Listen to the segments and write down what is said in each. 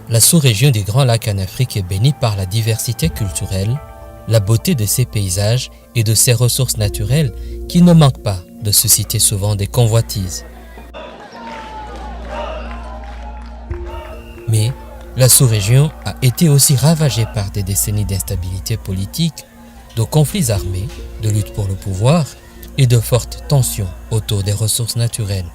La sous-région des Grands Lacs en Afrique est bénie par la diversité culturelle, la beauté de ses paysages et de ses ressources naturelles qui ne manquent pas de susciter souvent des convoitises. Mais la sous-région a été aussi ravagée par des décennies d'instabilité politique, de conflits armés, de lutte pour le pouvoir et de fortes tensions autour des ressources naturelles.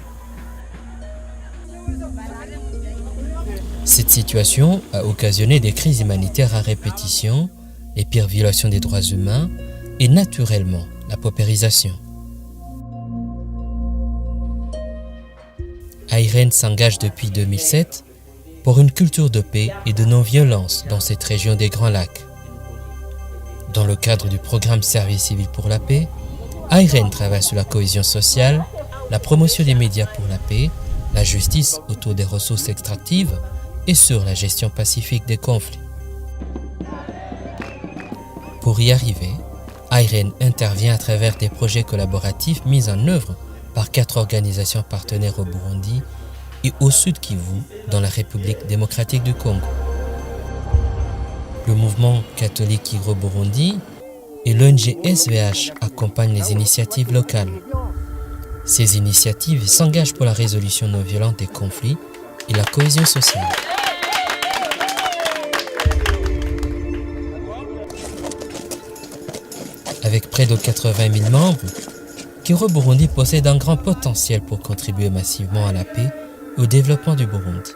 Cette situation a occasionné des crises humanitaires à répétition, les pires violations des droits humains et naturellement la paupérisation. Irene s'engage depuis 2007 pour une culture de paix et de non-violence dans cette région des Grands Lacs. Dans le cadre du programme Service civil pour la paix, Irene travaille sur la cohésion sociale, la promotion des médias pour la paix, la justice autour des ressources extractives et sur la gestion pacifique des conflits. Pour y arriver, Irene intervient à travers des projets collaboratifs mis en œuvre par 4 organisations partenaires au Burundi et au Sud Kivu, dans la République démocratique du Congo. Le mouvement catholique Iro-Burundi et l'ONG SVH accompagnent les initiatives locales. Ces initiatives s'engagent pour la résolution non violente des conflits et la cohésion sociale. Avec près de 80 000 membres, Iro-Burundi possède un grand potentiel pour contribuer massivement à la paix et au développement du Burundi.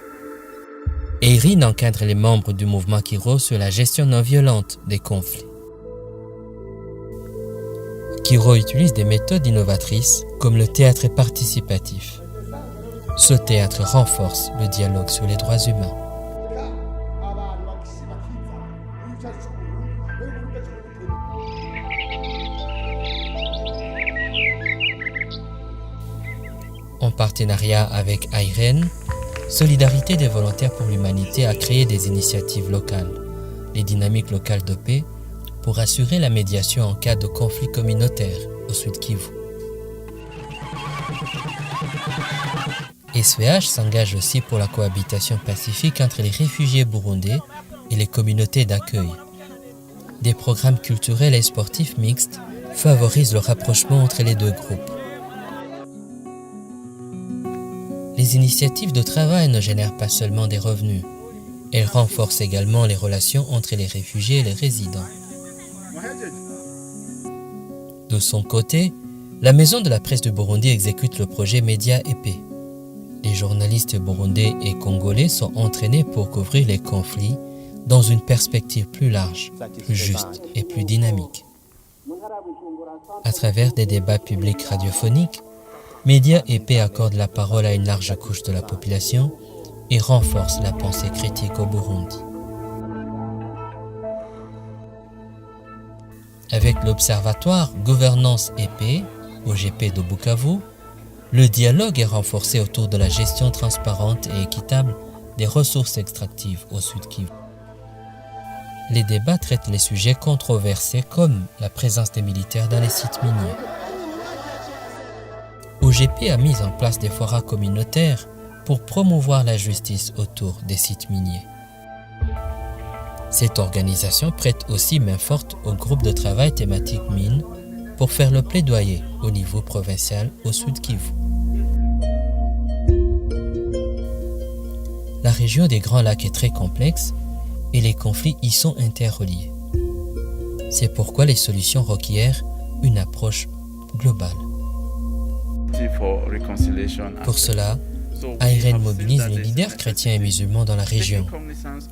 Irene encadre les membres du mouvement Kiro sur la gestion non violente des conflits. Kiro utilise des méthodes innovatrices comme le théâtre participatif. Ce théâtre renforce le dialogue sur les droits humains. En partenariat avec Irene, Solidarité des volontaires pour l'humanité a créé des initiatives locales, les dynamiques locales de paix, pour assurer la médiation en cas de conflit communautaire au Sud Kivu. SVH s'engage aussi pour la cohabitation pacifique entre les réfugiés burundais et les communautés d'accueil. Des programmes culturels et sportifs mixtes favorisent le rapprochement entre les deux groupes. Les initiatives de travail ne génèrent pas seulement des revenus, elles renforcent également les relations entre les réfugiés et les résidents. De son côté, la Maison de la presse du Burundi exécute le projet Médias et Paix. Les journalistes burundais et congolais sont entraînés pour couvrir les conflits dans une perspective plus large, plus juste et plus dynamique. À travers des débats publics radiophoniques, Médias et Paix accorde la parole à une large couche de la population et renforce la pensée critique au Burundi. Avec l'Observatoire Gouvernance et Paix, OGP de Bukavu, le dialogue est renforcé autour de la gestion transparente et équitable des ressources extractives au Sud Kivu. Les débats traitent les sujets controversés comme la présence des militaires dans les sites miniers. OGP a mis en place des forats communautaires pour promouvoir la justice autour des sites miniers. Cette organisation prête aussi main forte au groupe de travail thématique mine pour faire le plaidoyer au niveau provincial au Sud Kivu. La région des Grands Lacs est très complexe et les conflits y sont interreliés. C'est pourquoi les solutions requièrent une approche globale. Pour cela, Irene mobilise les leaders chrétiens et musulmans dans la région.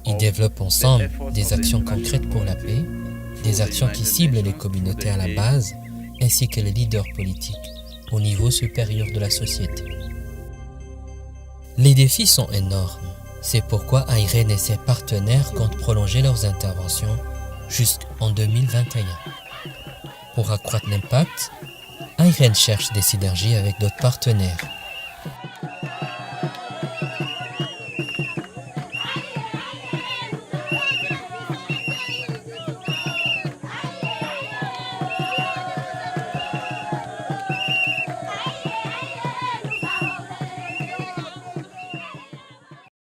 Ils développent ensemble des actions concrètes pour la paix, des actions qui ciblent les communautés à la base, ainsi que les leaders politiques au niveau supérieur de la société. Les défis sont énormes. C'est pourquoi Irene et ses partenaires comptent prolonger leurs interventions jusqu'en 2021. Pour accroître l'impact, Irene cherche des synergies avec d'autres partenaires.